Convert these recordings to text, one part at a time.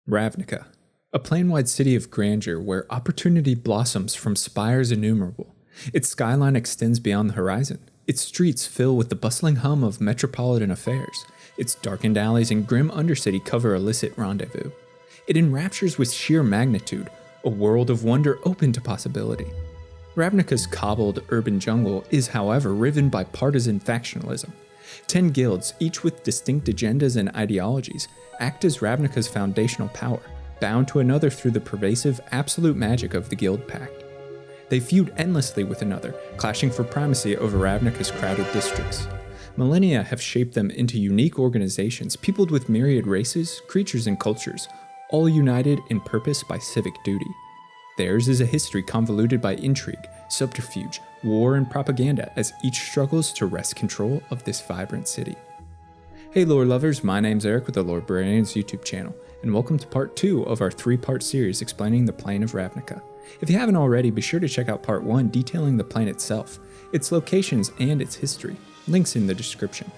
Ravnica, a plain-wide city of grandeur where opportunity blossoms from spires innumerable. Its skyline extends beyond the horizon. Its streets fill with the bustling hum of metropolitan affairs. Its darkened alleys and grim undercity cover illicit rendezvous. It enraptures with sheer magnitude, a world of wonder open to possibility. Ravnica's cobbled urban jungle is, however, riven by partisan factionalism. 10 guilds, each with distinct agendas and ideologies, act as Ravnica's foundational power, bound to another through the pervasive, absolute magic of the Guild Pact. They feud endlessly with another, clashing for primacy over Ravnica's crowded districts. Millennia have shaped them into unique organizations peopled with myriad races, creatures, and cultures, all united in purpose by civic duty. Theirs is a history convoluted by intrigue, subterfuge, war, and propaganda as each struggles to wrest control of this vibrant city. Hey lore lovers, my name's Eric with the Lorebrarians YouTube channel, and welcome to part 2 of our 3-part series explaining the plane of Ravnica. If you haven't already, be sure to check out part 1 detailing the plane itself, its locations, and its history. Links in the description.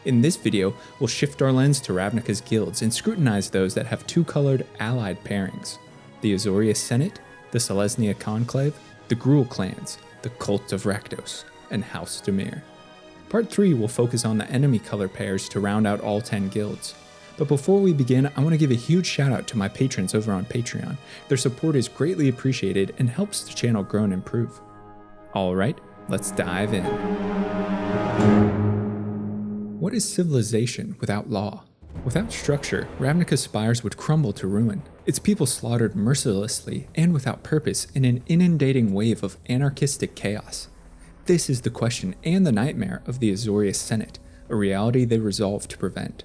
In this video, we'll shift our lens to Ravnica's guilds and scrutinize those that have two-colored allied pairings: the Azorius Senate, the Selesnya Conclave, the Gruul Clans, the Cult of Rakdos, and House Dimir. Part 3 will focus on the enemy color pairs to round out all 10 guilds. But before we begin, I want to give a huge shout out to my patrons over on Patreon. Their support is greatly appreciated and helps the channel grow and improve. Alright, let's dive in. What is civilization without law? Without structure, Ravnica's spires would crumble to ruin, its people slaughtered mercilessly and without purpose in an inundating wave of anarchistic chaos. This is the question and the nightmare of the Azorius Senate, a reality they resolve to prevent.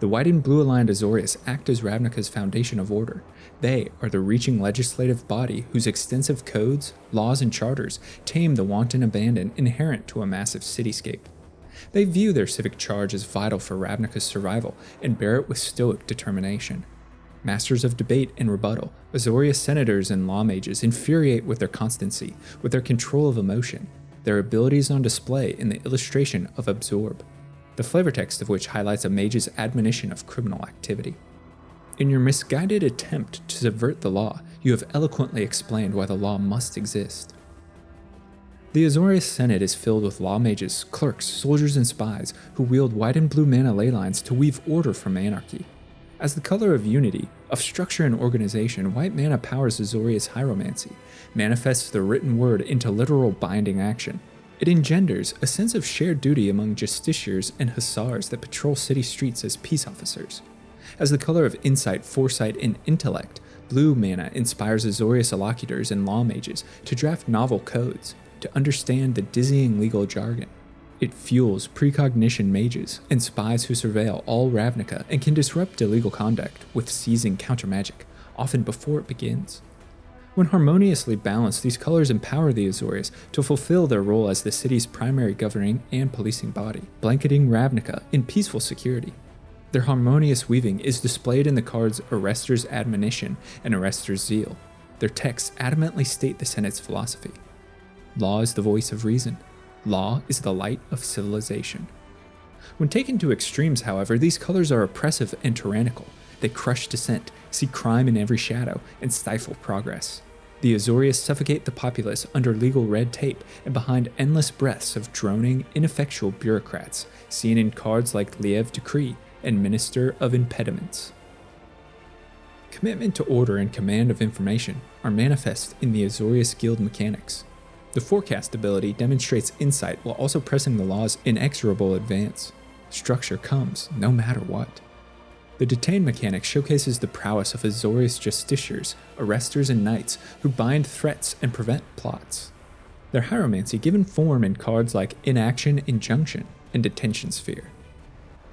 The white and blue aligned Azorius act as Ravnica's foundation of order. They are the reaching legislative body whose extensive codes, laws, and charters tame the wanton abandon inherent to a massive cityscape. They view their civic charge as vital for Ravnica's survival and bear it with stoic determination. Masters of debate and rebuttal, Azorius senators and law mages infuriate with their constancy, with their control of emotion, their abilities on display in the illustration of Absorb, the flavor text of which highlights a mage's admonition of criminal activity. In your misguided attempt to subvert the law, you have eloquently explained why the law must exist. The Azorius Senate is filled with law mages, clerks, soldiers, and spies who wield white and blue mana ley lines to weave order from anarchy. As the color of unity, of structure and organization, white mana powers Azorius hieromancy, manifests the written word into literal binding action. It engenders a sense of shared duty among justiciars and hussars that patrol city streets as peace officers. As the color of insight, foresight, and intellect, blue mana inspires Azorius allocutors and law mages to draft novel codes, to understand the dizzying legal jargon. It fuels precognition mages and spies who surveil all Ravnica and can disrupt illegal conduct with seizing countermagic, often before it begins. When harmoniously balanced, these colors empower the Azorius to fulfill their role as the city's primary governing and policing body, blanketing Ravnica in peaceful security. Their harmonious weaving is displayed in the cards Arrester's Admonition and Arrester's Zeal. Their texts adamantly state the Senate's philosophy. Law is the voice of reason. Law is the light of civilization. When taken to extremes, however, these colors are oppressive and tyrannical. They crush dissent, see crime in every shadow, and stifle progress. The Azorius suffocate the populace under legal red tape and behind endless breaths of droning, ineffectual bureaucrats, seen in cards like Liev Decree and Minister of Impediments. Commitment to order and command of information are manifest in the Azorius guild mechanics. The forecast ability demonstrates insight while also pressing the law's inexorable advance. Structure comes no matter what. The detain mechanic showcases the prowess of Azorius justiciars, arresters, and knights who bind threats and prevent plots. Their hieromancy given form in cards like Inaction, Injunction, and Detention Sphere.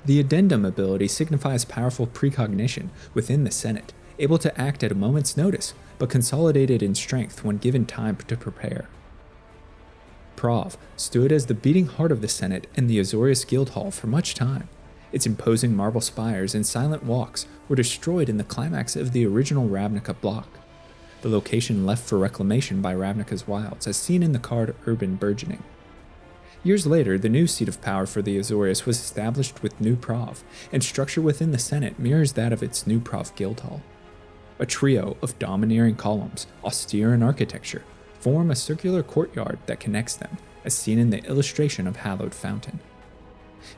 The addendum ability signifies powerful precognition within the Senate, able to act at a moment's notice, but consolidated in strength when given time to prepare. Prov stood as the beating heart of the Senate and the Azorius Guild Hall for much time. Its imposing marble spires and silent walks were destroyed in the climax of the original Ravnica block. The location left for reclamation by Ravnica's wilds, as seen in the card Urban Burgeoning. Years later, the new seat of power for the Azorius was established with New Prov, and structure within the Senate mirrors that of its New Prov Guild Hall. A trio of domineering columns, austere in architecture, form a circular courtyard that connects them, as seen in the illustration of Hallowed Fountain.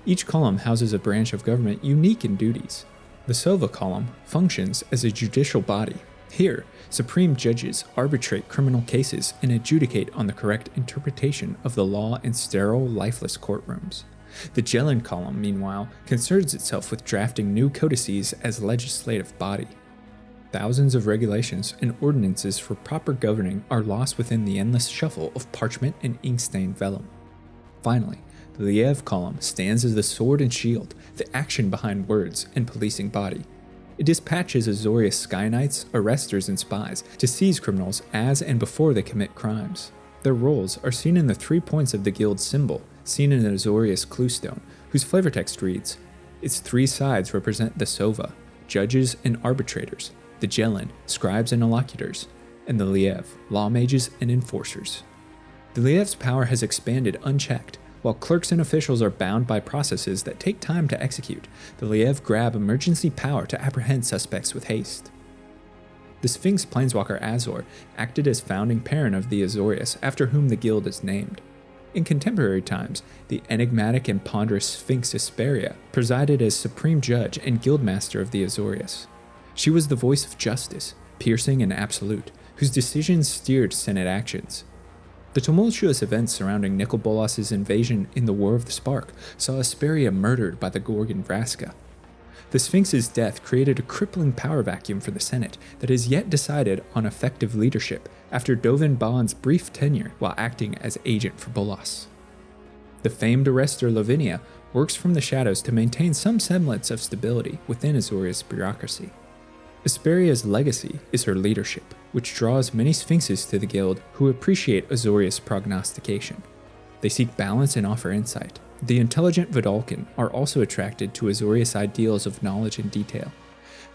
Each column houses a branch of government unique in duties. The Sova column functions as a judicial body. Here, supreme judges arbitrate criminal cases and adjudicate on the correct interpretation of the law in sterile, lifeless courtrooms. The Jelen column, meanwhile, concerns itself with drafting new codices as legislative body. Thousands of regulations and ordinances for proper governing are lost within the endless shuffle of parchment and ink-stained vellum. Finally, the Liev column stands as the sword and shield, the action behind words and policing body. It dispatches Azorius Sky Knights, arresters, and spies to seize criminals as and before they commit crimes. Their roles are seen in the 3 points of the guild's symbol, seen in the Azorius Cluestone, whose flavortext reads, "Its 3 sides represent the Sova, judges and arbitrators, the Jelen, scribes and allocutors, and the Liev, law mages and enforcers." The Liev's power has expanded unchecked. While clerks and officials are bound by processes that take time to execute, the Liev grab emergency power to apprehend suspects with haste. The Sphinx planeswalker Azor acted as founding parent of the Azorius, after whom the guild is named. In contemporary times, the enigmatic and ponderous Sphinx Hesperia presided as supreme judge and guildmaster of the Azorius. She was the voice of justice, piercing and absolute, whose decisions steered Senate actions. The tumultuous events surrounding Nicol Bolas's invasion in the War of the Spark saw Hesperia murdered by the Gorgon Vraska. The Sphinx's death created a crippling power vacuum for the Senate that is yet decided on effective leadership after Dovin Baan's brief tenure while acting as agent for Bolas. The famed arrestor Lavinia works from the shadows to maintain some semblance of stability within Azorius bureaucracy. Hesperia's legacy is her leadership, which draws many Sphinxes to the guild who appreciate Azorius prognostication. They seek balance and offer insight. The intelligent Vidalcan are also attracted to Azorius ideals of knowledge and detail.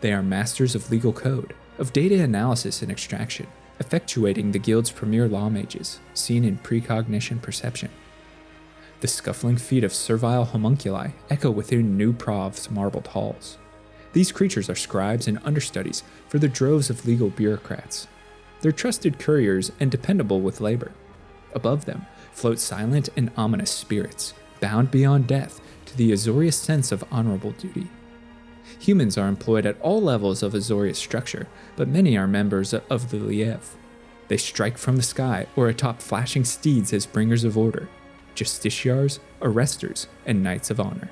They are masters of legal code, of data analysis and extraction, effectuating the guild's premier law mages, seen in precognition perception. The scuffling feet of servile homunculi echo within New Prov's marbled halls. These creatures are scribes and understudies for the droves of legal bureaucrats. They're trusted couriers and dependable with labor. Above them float silent and ominous spirits, bound beyond death to the Azorius sense of honorable duty. Humans are employed at all levels of Azorius structure, but many are members of the Liev. They strike from the sky or atop flashing steeds as bringers of order, justiciars, arresters, and knights of honor.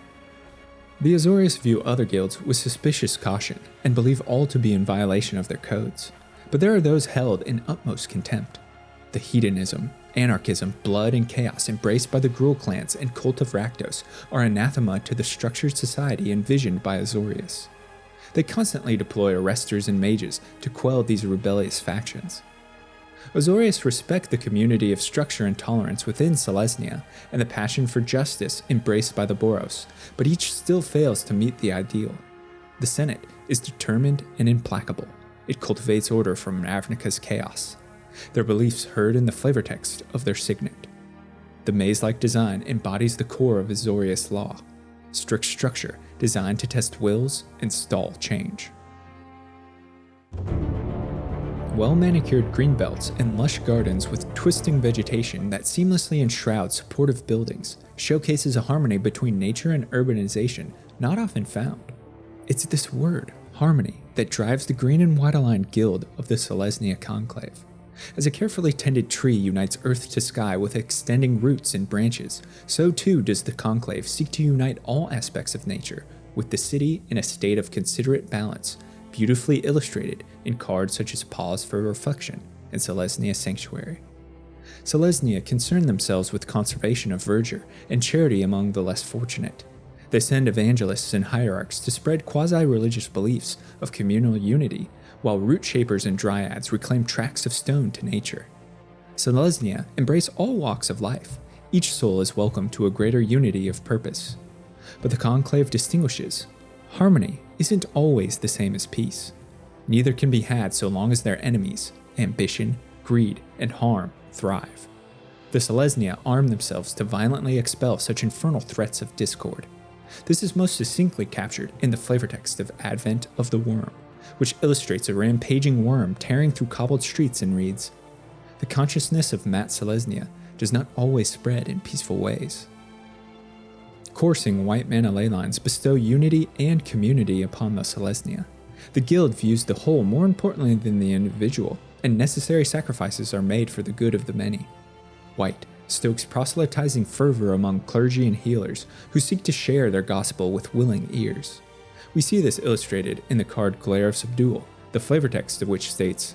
The Azorius view other guilds with suspicious caution and believe all to be in violation of their codes, but there are those held in utmost contempt. The hedonism, anarchism, blood, and chaos embraced by the Gruul Clans and cult of Rakdos are anathema to the structured society envisioned by Azorius. They constantly deploy arresters and mages to quell these rebellious factions. Azorius respect the community of structure and tolerance within Selesnya and the passion for justice embraced by the Boros, but each still fails to meet the ideal. The Senate is determined and implacable. It cultivates order from Ravnica's chaos. Their beliefs heard in the flavortext of their signet. The maze-like design embodies the core of Azorius law, strict structure designed to test wills and stall change. Well-manicured greenbelts and lush gardens with twisting vegetation that seamlessly enshroud supportive buildings showcases a harmony between nature and urbanization not often found. It's this word, harmony, that drives the green and white-aligned guild of the Selesnya Conclave. As a carefully tended tree unites earth to sky with extending roots and branches, so too does the Conclave seek to unite all aspects of nature with the city in a state of considerate balance, beautifully illustrated in cards such as Pause for Reflection and Selesnya Sanctuary. Selesnya concern themselves with conservation of verdure and charity among the less fortunate. They send evangelists and hierarchs to spread quasi-religious beliefs of communal unity, while root shapers and dryads reclaim tracts of stone to nature. Selesnya embrace all walks of life. Each soul is welcome to a greater unity of purpose. But the Conclave distinguishes. Harmony isn't always the same as peace. Neither can be had so long as their enemies, ambition, greed, and harm, thrive. The Selesnya arm themselves to violently expel such infernal threats of discord. This is most succinctly captured in the flavortext of Advent of the Worm, which illustrates a rampaging worm tearing through cobbled streets and reads, "The consciousness of Mat Selesnya does not always spread in peaceful ways." Coursing white mana ley lines bestow unity and community upon the Selesnya. The guild views the whole more importantly than the individual, and necessary sacrifices are made for the good of the many. White stokes proselytizing fervor among clergy and healers who seek to share their gospel with willing ears. We see this illustrated in the card Glare of Subdual, the flavor text of which states,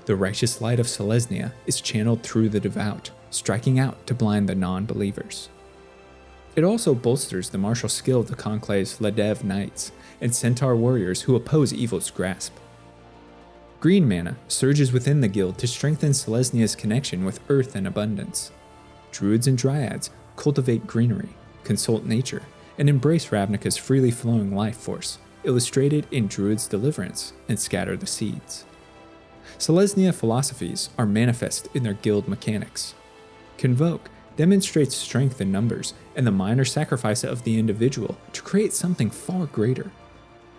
"The righteous light of Selesnya is channeled through the devout, striking out to blind the non-believers." It also bolsters the martial skill of the Conclave's Ledev Knights and Centaur warriors who oppose evil's grasp. Green mana surges within the guild to strengthen Selesnya's connection with earth and abundance. Druids and Dryads cultivate greenery, consult nature, and embrace Ravnica's freely flowing life force, illustrated in Druid's Deliverance and Scatter the Seeds. Selesnya philosophies are manifest in their guild mechanics. Convoke demonstrates strength in numbers and the minor sacrifice of the individual to create something far greater.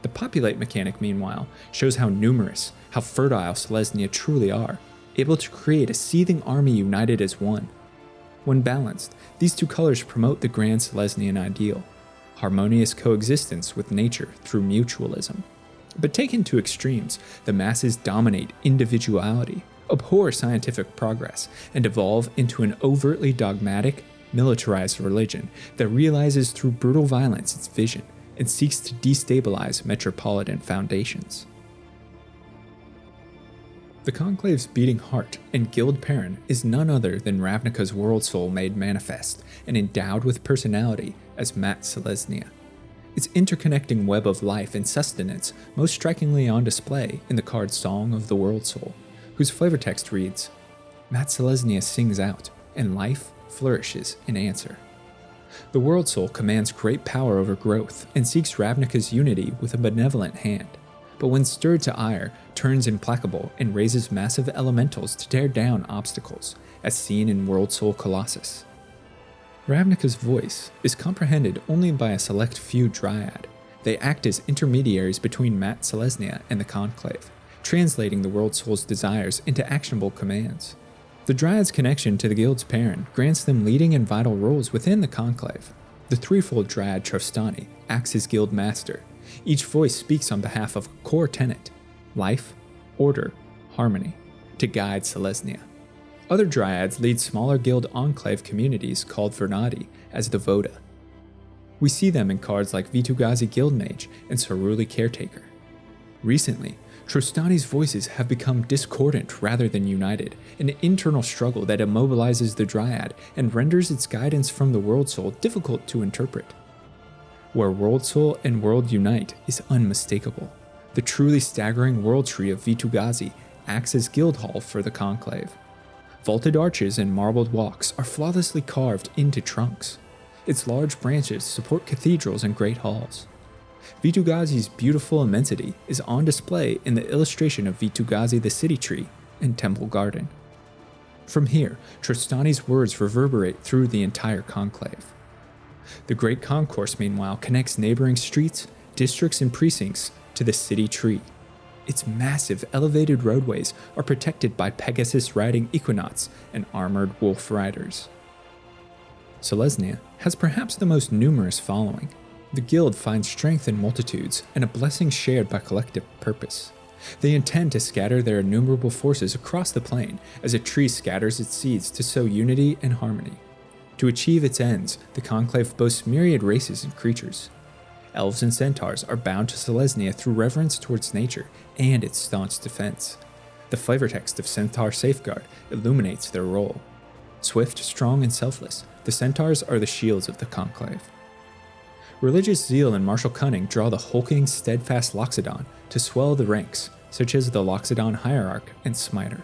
The Populate mechanic, meanwhile, shows how numerous, how fertile Selesnya truly are, able to create a seething army united as one. When balanced, these two colors promote the grand Selesnyan ideal, harmonious coexistence with nature through mutualism. But taken to extremes, the masses dominate individuality, abhor scientific progress, and evolve into an overtly dogmatic, militarized religion that realizes through brutal violence its vision and seeks to destabilize metropolitan foundations. The Conclave's beating heart and guild parent is none other than Ravnica's world soul made manifest and endowed with personality as Mat Selesnya. Its interconnecting web of life and sustenance most strikingly on display in the card Song of the World Soul, whose flavor text reads, "Mat Selesnya sings out, and life flourishes in answer." The World Soul commands great power over growth and seeks Ravnica's unity with a benevolent hand, but when stirred to ire, turns implacable and raises massive elementals to tear down obstacles, as seen in World Soul Colossus. Ravnica's voice is comprehended only by a select few Dryad. They act as intermediaries between Mat Selesnya and the Conclave, translating the World Soul's desires into actionable commands. The Dryad's connection to the guild's parent grants them leading and vital roles within the Conclave. The threefold Dryad Trostani acts as guild master. Each voice speaks on behalf of a core tenet, life, order, harmony, to guide Selesnya. Other Dryads lead smaller guild enclave communities called Vernadi as the Voda. We see them in cards like Vitu-Ghazi Guildmage and Saruli Caretaker. Recently, Trostani's voices have become discordant rather than united, an internal struggle that immobilizes the Dryad and renders its guidance from the World Soul difficult to interpret. Where World Soul and World unite is unmistakable. The truly staggering World Tree of Vitu-Ghazi acts as guild hall for the Conclave. Vaulted arches and marbled walks are flawlessly carved into trunks. Its large branches support cathedrals and great halls. Vitu-Ghazi's beautiful immensity is on display in the illustration of Vitu-Ghazi the City Tree and Temple Garden. From here, Trostani's words reverberate through the entire Conclave. The Great Concourse, meanwhile, connects neighboring streets, districts, and precincts to the City Tree. Its massive, elevated roadways are protected by Pegasus-riding equinauts and armored wolf riders. Selesnya has perhaps the most numerous following. The guild finds strength in multitudes and a blessing shared by collective purpose. They intend to scatter their innumerable forces across the plane as a tree scatters its seeds to sow unity and harmony. To achieve its ends, the Conclave boasts myriad races and creatures. Elves and centaurs are bound to Selesnya through reverence towards nature and its staunch defense. The flavor text of Centaur Safeguard illuminates their role. Swift, strong, and selfless, the centaurs are the shields of the Conclave. Religious zeal and martial cunning draw the hulking, steadfast Loxodon to swell the ranks, such as the Loxodon Hierarch and Smiter.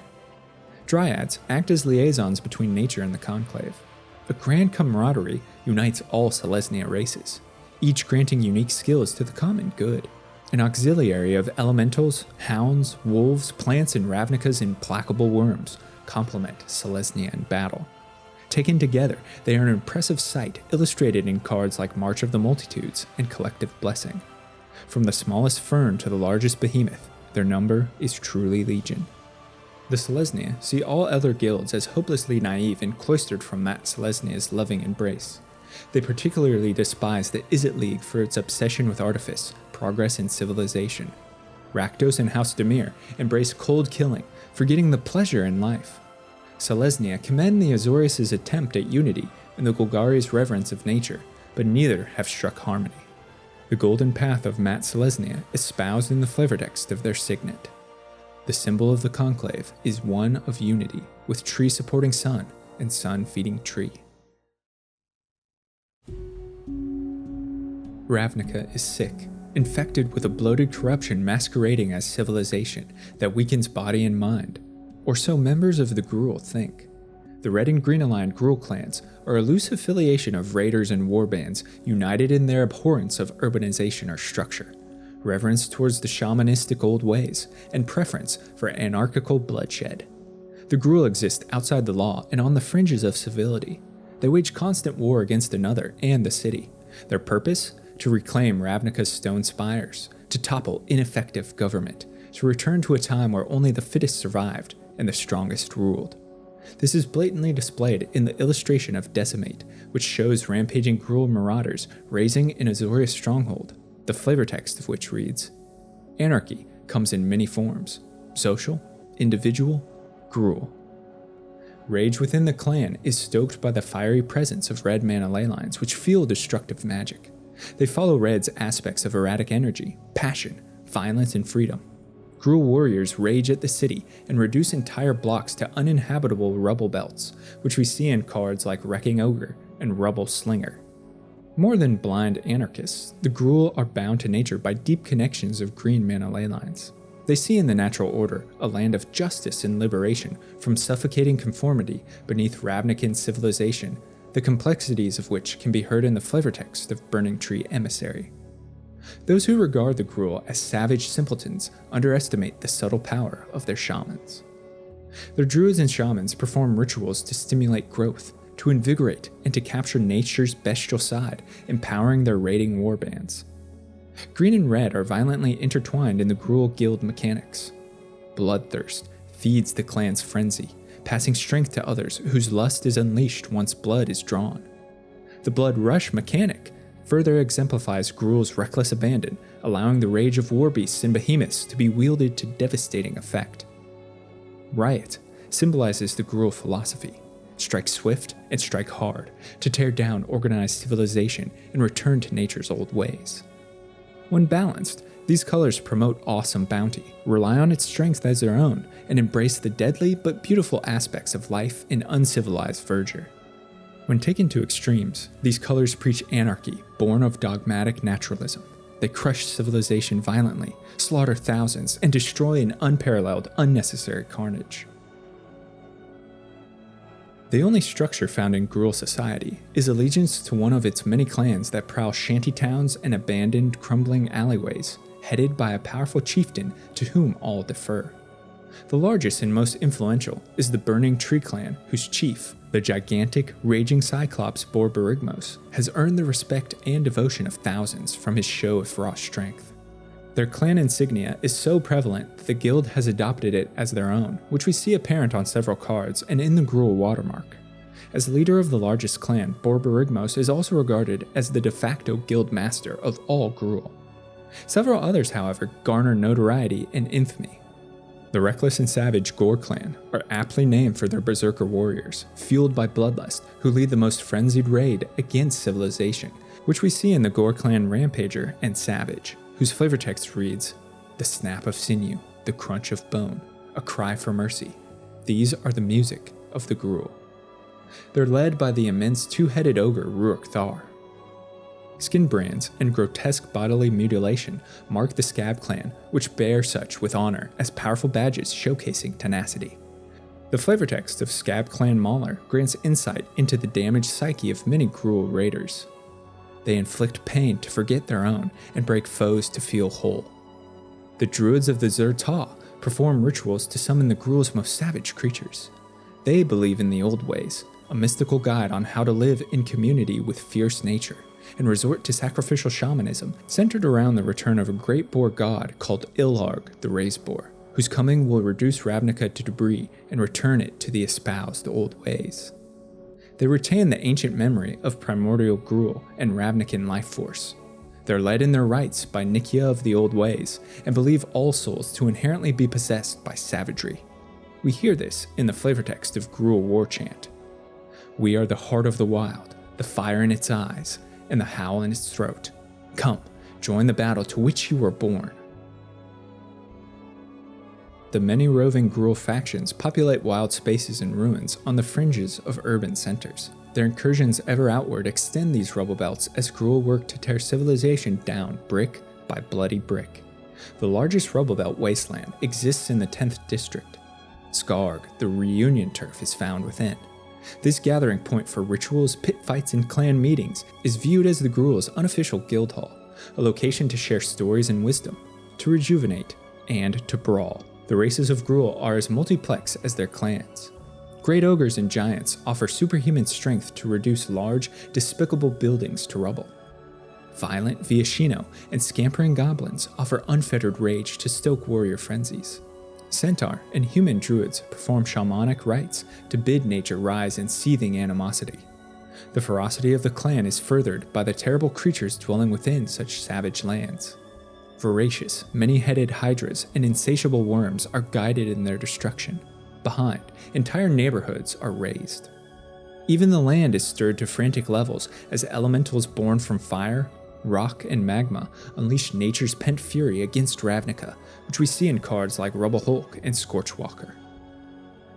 Dryads act as liaisons between nature and the Conclave. A grand camaraderie unites all Selesnya races, each granting unique skills to the common good. An auxiliary of elementals, hounds, wolves, plants, and Ravnica's implacable worms complement Selesnya in battle. Taken together, they are an impressive sight illustrated in cards like March of the Multitudes and Collective Blessing. From the smallest fern to the largest behemoth, Their number is truly legion. The Selesnya see all other guilds as hopelessly naive and cloistered from Mat Selesnya's loving embrace. They particularly despise the Izzet League for its obsession with artifice, progress, and civilization. Rakdos and House Dimir embrace cold killing, forgetting the pleasure in life. Selesnya commend the Azorius' attempt at unity and the Golgari's reverence of nature, but neither have struck harmony. The golden path of Mat Selesnya is espoused in the flavortext of their signet. The symbol of the conclave is one of unity, with tree supporting sun and sun feeding tree. Ravnica is sick, infected with a bloated corruption masquerading as civilization that weakens body and mind, or so members of the Gruul think. The red and green aligned Gruul Clans are a loose affiliation of raiders and warbands united in their abhorrence of urbanization or structure, reverence towards the shamanistic old ways, and preference for anarchical bloodshed. The Gruul exist outside the law and on the fringes of civility. They wage constant war against another and the city. Their purpose? To reclaim Ravnica's stone spires, to topple ineffective government, to return to a time where only the fittest survived and the strongest ruled. This is blatantly displayed in the illustration of Decimate, which shows rampaging Gruul marauders raising an Azorius stronghold, the flavortext of which reads, "Anarchy comes in many forms: social, individual, Gruul." Rage within the clan is stoked by the fiery presence of red mana ley lines which feel destructive magic. They follow Red's aspects of erratic energy, passion, violence, and freedom. Gruul warriors rage at the city and reduce entire blocks to uninhabitable rubble belts, which we see in cards like Wrecking Ogre and Rubble Slinger. More than blind anarchists, the Gruul are bound to nature by deep connections of green mana ley lines. They see in the natural order a land of justice and liberation from suffocating conformity beneath Ravnican civilization, the complexities of which can be heard in the flavortext of Burning Tree Emissary. Those who regard the Gruul as savage simpletons underestimate the subtle power of their shamans. Their druids and shamans perform rituals to stimulate growth, to invigorate, and to capture nature's bestial side, empowering their raiding warbands. Green and red are violently intertwined in the Gruul guild mechanics. Bloodthirst feeds the clan's frenzy, passing strength to others whose lust is unleashed once blood is drawn. The blood rush mechanic further exemplifies Gruul's reckless abandon, allowing the rage of war beasts and behemoths to be wielded to devastating effect. Riot symbolizes the Gruul philosophy: strike swift and strike hard, to tear down organized civilization and return to nature's old ways. When balanced, these colors promote awesome bounty, rely on its strength as their own, and embrace the deadly but beautiful aspects of life in uncivilized verdure. When taken to extremes, these colors preach anarchy, born of dogmatic naturalism. They crush civilization violently, slaughter thousands, and destroy in unparalleled, unnecessary carnage. The only structure found in Gruul society is allegiance to one of its many clans that prowl shanty towns and abandoned, crumbling alleyways, headed by a powerful chieftain to whom all defer. The largest and most influential is the Burning Tree clan, whose chief, the gigantic, raging Cyclops Borborygmos, has earned the respect and devotion of thousands from his show of raw strength. Their clan insignia is so prevalent that the guild has adopted it as their own, which we see apparent on several cards and in the Gruul watermark. As leader of the largest clan, Borborygmos is also regarded as the de facto guild master of all Gruul. Several others, however, garner notoriety and infamy. The reckless and savage Gore clan are aptly named for their berserker warriors, fueled by bloodlust, who lead the most frenzied raid against civilization, which we see in the Gore clan Rampager and Savage, whose flavortext reads, "The snap of sinew, the crunch of bone, a cry for mercy. These are the music of the Gruul." They're led by the immense two-headed ogre Ruach Thar. Skin brands and grotesque bodily mutilation mark the Scab clan, which bear such with honor as powerful badges showcasing tenacity. The flavortext of Scab clan Mauler grants insight into the damaged psyche of many Gruul raiders. They inflict pain to forget their own and break foes to feel whole. The druids of the Zerta perform rituals to summon the Gruul's most savage creatures. They believe in the old ways, a mystical guide on how to live in community with fierce nature, and resort to sacrificial shamanism centered around the return of a great boar god called Ilharg the Raised Boar, whose coming will reduce Ravnica to debris and return it to the espoused old ways. They retain the ancient memory of primordial Gruul and Ravnican life force. They're led in their rites by Nikia of the old ways and believe all souls to inherently be possessed by savagery. We hear this in the flavortext of Gruul War Chant. We are the heart of the wild, the fire in its eyes, and the howl in its throat. Come, join the battle to which you were born. The many roving Gruul factions populate wild spaces and ruins on the fringes of urban centers. Their incursions ever outward extend these rubble belts as Gruul work to tear civilization down brick by bloody brick. The largest rubble belt wasteland exists in the 10th district. Skarg, the reunion turf, is found within. This gathering point for rituals, pit fights, and clan meetings is viewed as the Gruul's unofficial guild hall, a location to share stories and wisdom, to rejuvenate, and to brawl. The races of Gruul are as multiplex as their clans. Great ogres and giants offer superhuman strength to reduce large, despicable buildings to rubble. Violent Viashino and scampering goblins offer unfettered rage to stoke warrior frenzies. Centaur and human druids perform shamanic rites to bid nature rise in seething animosity. The ferocity of the clan is furthered by the terrible creatures dwelling within such savage lands. Voracious, many-headed hydras and insatiable worms are guided in their destruction. Behind, entire neighborhoods are razed. Even the land is stirred to frantic levels as elementals born from fire, rock, and magma unleash nature's pent fury against Ravnica, which we see in cards like Rubble Hulk and Scorchwalker.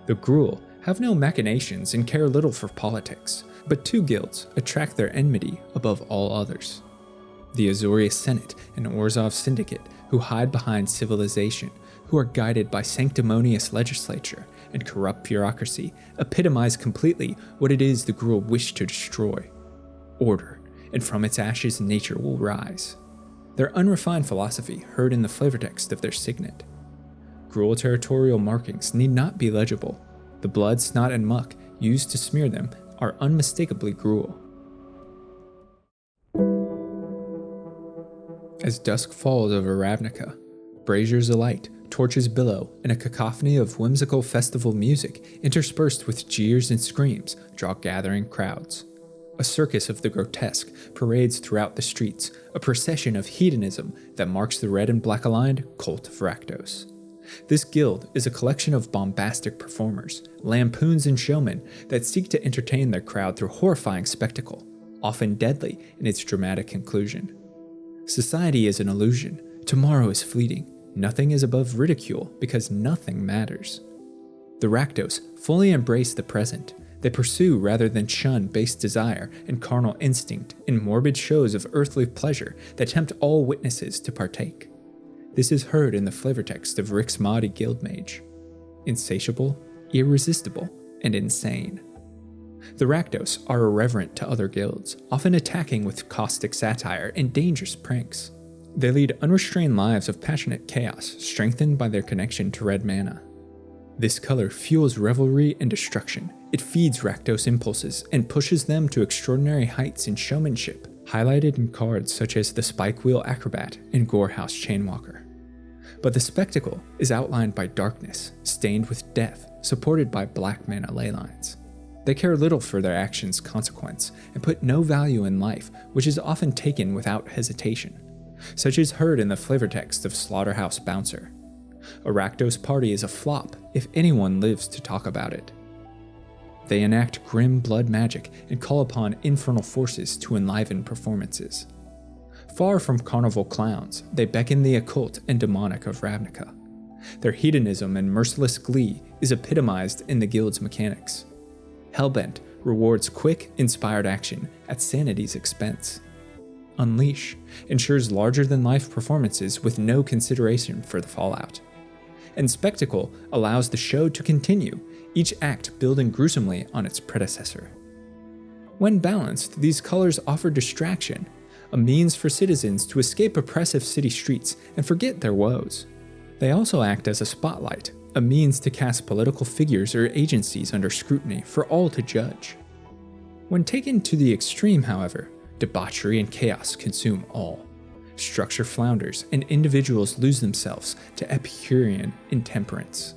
The Gruul have no machinations and care little for politics, but two guilds attract their enmity above all others. The Azorius Senate and Orzhov Syndicate, who hide behind civilization, who are guided by sanctimonious legislature and corrupt bureaucracy, epitomize completely what it is the Gruul wish to destroy. Order, and from its ashes nature will rise. Their unrefined philosophy heard in the flavortext of their signet. Gruul territorial markings need not be legible. The blood, snot, and muck used to smear them are unmistakably Gruul. As dusk falls over Ravnica, braziers alight, torches billow, and a cacophony of whimsical festival music interspersed with jeers and screams draw gathering crowds. A circus of the grotesque parades throughout the streets, a procession of hedonism that marks the red and black aligned cult of Rakdos. This guild is a collection of bombastic performers, lampoons, and showmen that seek to entertain their crowd through horrifying spectacle, often deadly in its dramatic conclusion. Society is an illusion. Tomorrow is fleeting. Nothing is above ridicule because nothing matters. The Rakdos fully embrace the present. They pursue rather than shun base desire and carnal instinct in morbid shows of earthly pleasure that tempt all witnesses to partake. This is heard in the flavortext of Rick's Mahdi Guildmage. Insatiable, irresistible, and insane. The Rakdos are irreverent to other guilds, often attacking with caustic satire and dangerous pranks. They lead unrestrained lives of passionate chaos, strengthened by their connection to red mana. This color fuels revelry and destruction. It feeds Rakdos impulses and pushes them to extraordinary heights in showmanship, highlighted in cards such as the Spikewheel Acrobat and Gorehouse Chainwalker. But the spectacle is outlined by darkness, stained with death, supported by black mana leylines. They care little for their actions' consequence and put no value in life, which is often taken without hesitation. Such is heard in the flavortext of Slaughterhouse Bouncer. A Rakdos party is a flop if anyone lives to talk about it. They enact grim blood magic and call upon infernal forces to enliven performances. Far from carnival clowns, they beckon the occult and demonic of Ravnica. Their hedonism and merciless glee is epitomized in the guild's mechanics. Hellbent rewards quick, inspired action at sanity's expense. Unleash ensures larger-than-life performances with no consideration for the fallout. And Spectacle allows the show to continue, each act building gruesomely on its predecessor. When balanced, these colors offer distraction, a means for citizens to escape oppressive city streets and forget their woes. They also act as a spotlight, a means to cast political figures or agencies under scrutiny for all to judge. When taken to the extreme, however, Debauchery and chaos consume all. Structure flounders, and individuals lose themselves to Epicurean intemperance.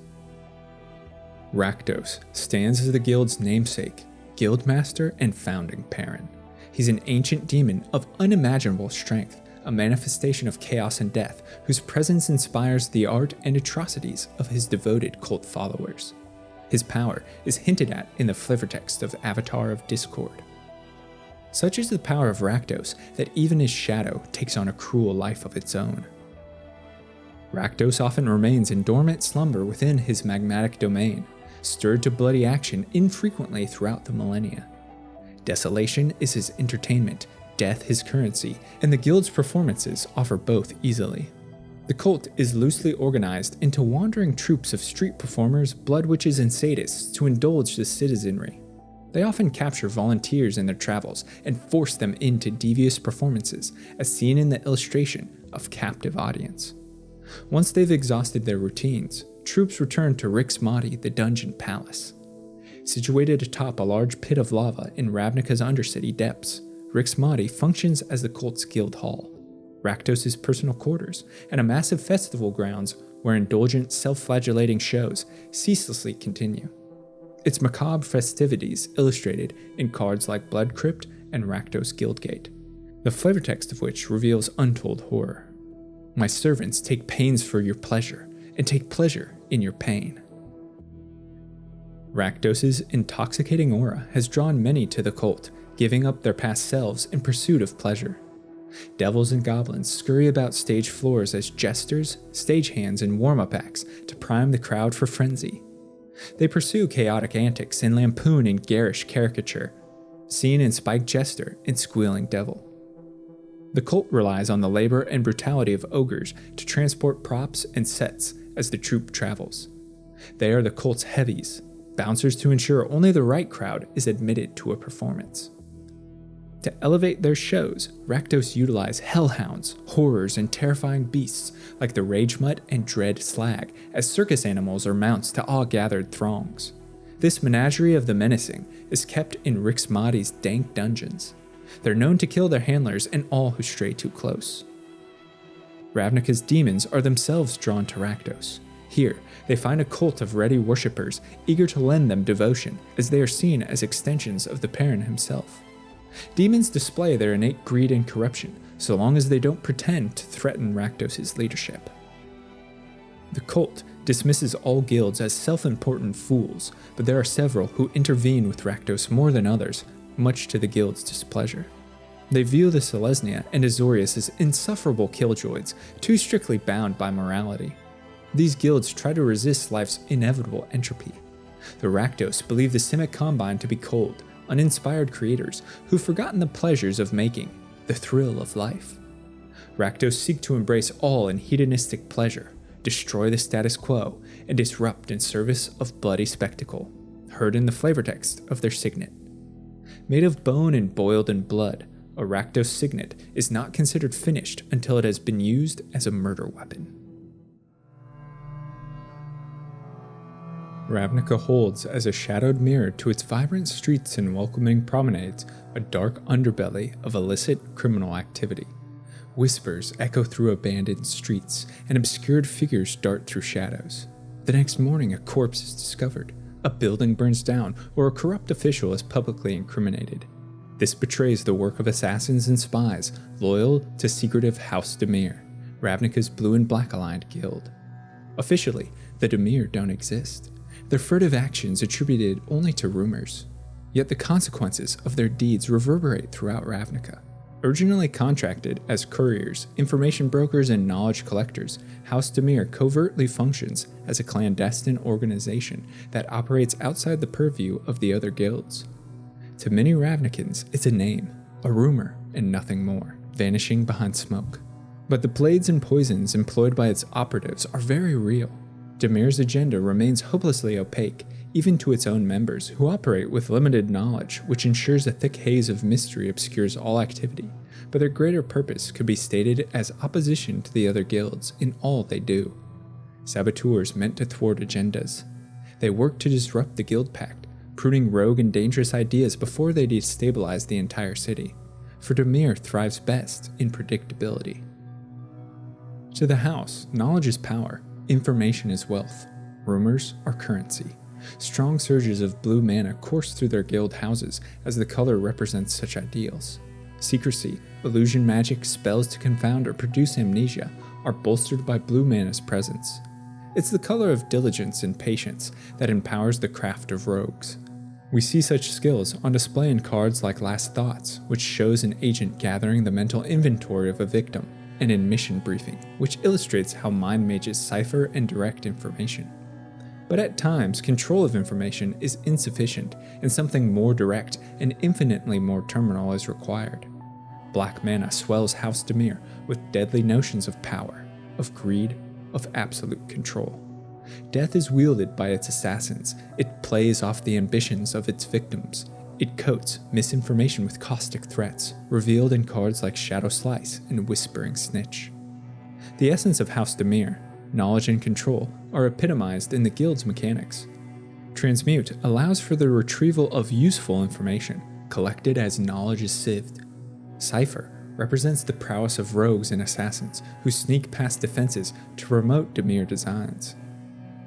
Rakdos stands as the guild's namesake, guildmaster, and founding parent. He's an ancient demon of unimaginable strength, a manifestation of chaos and death, whose presence inspires the art and atrocities of his devoted cult followers. His power is hinted at in the flavortext of Avatar of Discord. Such is the power of Rakdos that even his shadow takes on a cruel life of its own. Rakdos often remains in dormant slumber within his magmatic domain, stirred to bloody action infrequently throughout the millennia. Desolation is his entertainment, death his currency, and the guild's performances offer both easily. The cult is loosely organized into wandering troops of street performers, blood witches, and sadists to indulge the citizenry. They often capture volunteers in their travels and force them into devious performances, as seen in the illustration of Captive Audience. Once they've exhausted their routines, troops return to Rixmati, the dungeon palace. Situated atop a large pit of lava in Ravnica's undercity depths, Rixmati functions as the cult's guild hall, Rakdos' personal quarters, and a massive festival grounds where indulgent, self-flagellating shows ceaselessly continue. Its macabre festivities illustrated in cards like Blood Crypt and Rakdos Guildgate, the flavortext of which reveals untold horror. My servants take pains for your pleasure, and take pleasure in your pain. Rakdos' intoxicating aura has drawn many to the cult, giving up their past selves in pursuit of pleasure. Devils and goblins scurry about stage floors as jesters, stagehands, and warm-up acts to prime the crowd for frenzy. They pursue chaotic antics and lampoon in garish caricature, seen in Spiked Jester and Squealing Devil. The cult relies on the labor and brutality of ogres to transport props and sets as the troupe travels. They are the cult's heavies, bouncers to ensure only the right crowd is admitted to a performance. To elevate their shows, Rakdos utilize hellhounds, horrors, and terrifying beasts like the Rage Mutt and Dread Slag as circus animals or mounts to awe gathered throngs. This menagerie of the menacing is kept in Rixmati's dank dungeons. They're known to kill their handlers and all who stray too close. Ravnica's demons are themselves drawn to Rakdos. Here, they find a cult of ready worshippers eager to lend them devotion, as they are seen as extensions of the parent himself. Demons display their innate greed and corruption, so long as they don't pretend to threaten Rakdos' leadership. The cult dismisses all guilds as self-important fools, but there are several who intervene with Rakdos more than others, much to the guild's displeasure. They view the Selesnya and Azorius as insufferable killjoys, too strictly bound by morality. These guilds try to resist life's inevitable entropy. The Rakdos believe the Simic Combine to be cold, uninspired creators who've forgotten the pleasures of making, the thrill of life. Rakdos seek to embrace all in hedonistic pleasure, destroy the status quo, and disrupt in service of bloody spectacle, heard in the flavortext of their signet. Made of bone and boiled in blood, a Rakdos signet is not considered finished until it has been used as a murder weapon. Ravnica holds as a shadowed mirror to its vibrant streets and welcoming promenades a dark underbelly of illicit criminal activity. Whispers echo through abandoned streets, and obscured figures dart through shadows. The next morning, a corpse is discovered, a building burns down, or a corrupt official is publicly incriminated. This betrays the work of assassins and spies loyal to secretive House Dimir, Ravnica's blue and black aligned guild. Officially, the Dimir don't exist. Their furtive actions attributed only to rumors. Yet the consequences of their deeds reverberate throughout Ravnica. Originally contracted as couriers, information brokers, and knowledge collectors, House Dimir covertly functions as a clandestine organization that operates outside the purview of the other guilds. To many Ravnicans, it's a name, a rumor, and nothing more, vanishing behind smoke. But the blades and poisons employed by its operatives are very real. Dimir's agenda remains hopelessly opaque, even to its own members, who operate with limited knowledge, which ensures a thick haze of mystery obscures all activity, but their greater purpose could be stated as opposition to the other guilds in all they do. Saboteurs meant to thwart agendas. They work to disrupt the guild pact, pruning rogue and dangerous ideas before they destabilize the entire city. for Dimir thrives best in predictability. To the house, knowledge is power, information is wealth, rumors are currency. Strong surges of blue mana course through their guild houses as the color represents such ideals. Secrecy, illusion magic, spells to confound or produce amnesia are bolstered by blue mana's presence. It's the color of diligence and patience that empowers the craft of rogues. We see such skills on display in cards like Last Thoughts, which shows an agent gathering the mental inventory of a victim, and in Mission Briefing, which illustrates how mind mages cipher and direct information. But at times, control of information is insufficient, and something more direct and infinitely more terminal is required. Black mana swells House Dimir with deadly notions of power, of greed, of absolute control. Death is wielded by its assassins, it plays off the ambitions of its victims, it coats misinformation with caustic threats, revealed in cards like Shadow Slice and Whispering Snitch. The essence of House Dimir, knowledge and control, are epitomized in the guild's mechanics. Transmute allows for the retrieval of useful information, collected as knowledge is sieved. Cipher represents the prowess of rogues and assassins who sneak past defenses to promote Dimir designs.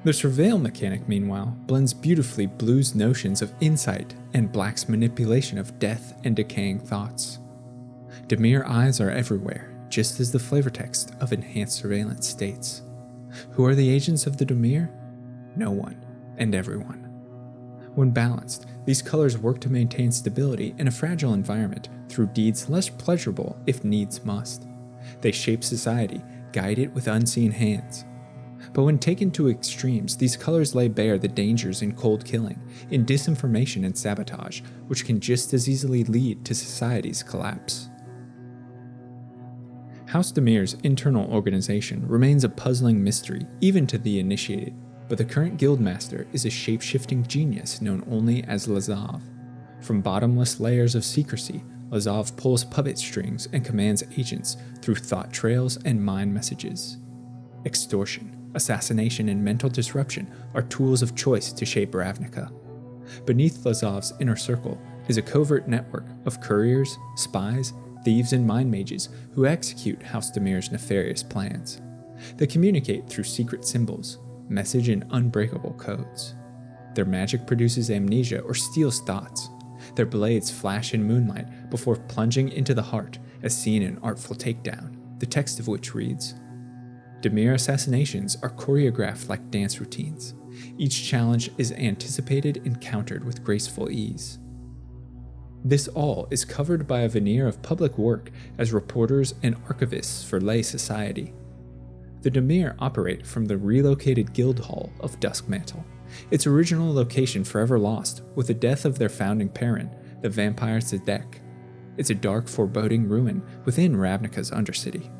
The Surveil mechanic, meanwhile, blends beautifully Blue's notions of insight and Black's manipulation of death and decaying thoughts. Dimir eyes are everywhere, just as the flavor text of Enhanced Surveillance states. Who are the agents of the Dimir? No one, and everyone. When balanced, these colors work to maintain stability in a fragile environment through deeds less pleasurable if needs must. They shape society, guide it with unseen hands. But when taken to extremes, these colors lay bare the dangers in cold killing, in disinformation and sabotage, which can just as easily lead to society's collapse. House Dimir's internal organization remains a puzzling mystery even to the initiated, but the current guildmaster is a shape-shifting genius known only as Lazav. From bottomless layers of secrecy, Lazav pulls puppet strings and commands agents through thought trails and mind messages. Extortion, assassination, and mental disruption are tools of choice to shape Ravnica. Beneath Lazav's inner circle is a covert network of couriers, spies, thieves, and mind mages who execute House Dimir's nefarious plans. They communicate through secret symbols, message and unbreakable codes. Their magic produces amnesia or steals thoughts. Their blades flash in moonlight before plunging into the heart, as seen in Artful Takedown, the text of which reads, Dimir assassinations are choreographed like dance routines. Each challenge is anticipated and countered with graceful ease. This all is covered by a veneer of public work as reporters and archivists for lay society. The Dimir operate from the relocated guild hall of Duskmantle, its original location forever lost with the death of their founding parent, the vampire Zedek. It's a dark, foreboding ruin within Ravnica's undercity.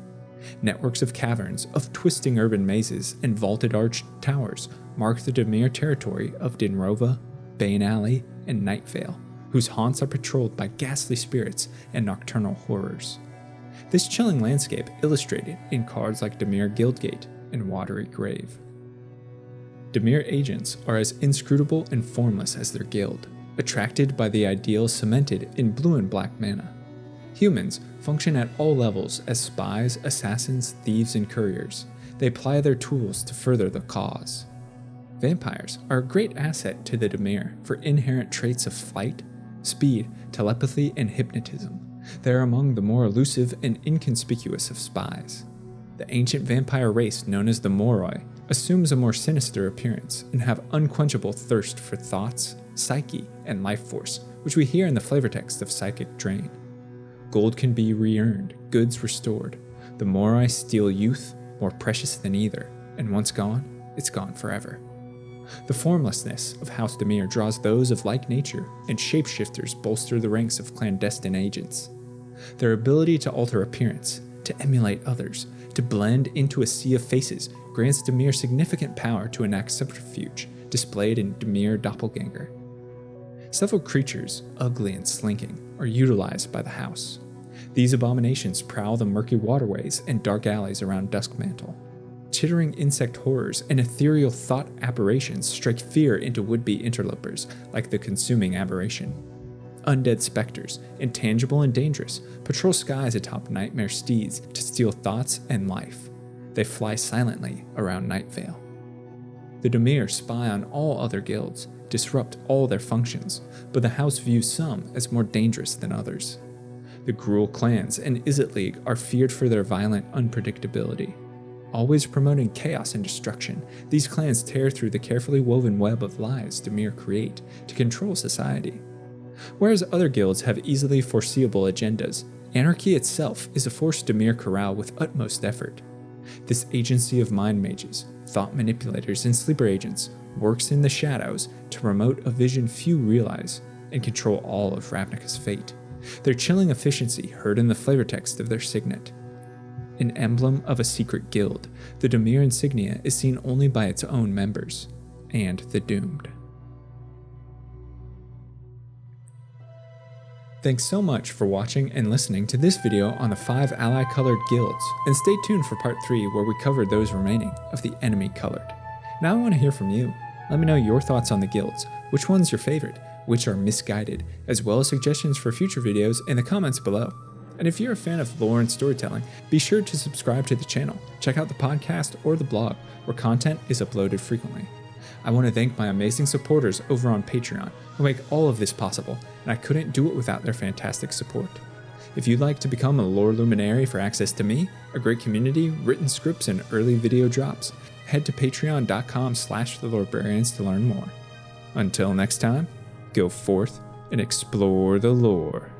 Networks of caverns, of twisting urban mazes, and vaulted arched towers mark the Dimir territory of Dinrova, Bane Alley, and Nightvale, whose haunts are patrolled by ghastly spirits and nocturnal horrors. This chilling landscape illustrated in cards like Dimir Guildgate and Watery Grave. Dimir agents are as inscrutable and formless as their guild, attracted by the ideals cemented in blue and black mana. Humans function at all levels as spies, assassins, thieves, and couriers. They apply their tools to further the cause. Vampires are a great asset to the Dimir for inherent traits of flight, speed, telepathy, and hypnotism. They are among the more elusive and inconspicuous of spies. The ancient vampire race known as the Moroi assumes a more sinister appearance and have unquenchable thirst for thoughts, psyche, and life force, which we hear in the flavor text of Psychic Drain. Gold can be re-earned, goods restored. The Moroi steal youth, more precious than either, and once gone, it's gone forever. The formlessness of House Dimir draws those of like nature, and shapeshifters bolster the ranks of clandestine agents. Their ability to alter appearance, to emulate others, to blend into a sea of faces grants Dimir significant power to enact subterfuge, displayed in Dimir Doppelganger. Several creatures, ugly and slinking, are utilized by the house. These abominations prowl the murky waterways and dark alleys around Duskmantle. Chittering insect horrors and ethereal thought aberrations strike fear into would-be interlopers like the consuming aberration. undead specters, intangible and dangerous, patrol skies atop nightmare steeds to steal thoughts and life. They fly silently around Nightvale. The Dimir spy on all other guilds, disrupt all their functions, but the house views some as more dangerous than others. The Gruul Clans and Izzet League are feared for their violent unpredictability. Always promoting chaos and destruction, these clans tear through the carefully woven web of lies Dimir create to control society. Whereas other guilds have easily foreseeable agendas, anarchy itself is a force Dimir corral with utmost effort. This agency of mind mages, thought manipulators, and sleeper agents works in the shadows to promote a vision few realize and control all of Ravnica's fate. Their chilling efficiency heard in the flavor text of their signet. An emblem of a secret guild, the Dimir insignia is seen only by its own members, and the doomed. Thanks so much for watching and listening to this video on the 5 ally-colored guilds, and stay tuned for part 3 where we cover those remaining of the enemy-colored. Now I want to hear from you. Let me know your thoughts on the guilds, which one's your favorite, which are misguided, as well as suggestions for future videos in the comments below. And if you're a fan of lore and storytelling, be sure to subscribe to the channel, check out the podcast or the blog, where content is uploaded frequently. I want to thank my amazing supporters over on Patreon, who make all of this possible, and I couldn't do it without their fantastic support. If you'd like to become a lore luminary for access to me, a great community, written scripts, and early video drops, head to patreon.com/thelorebrarians to learn more. Until next time, go forth and explore the lore.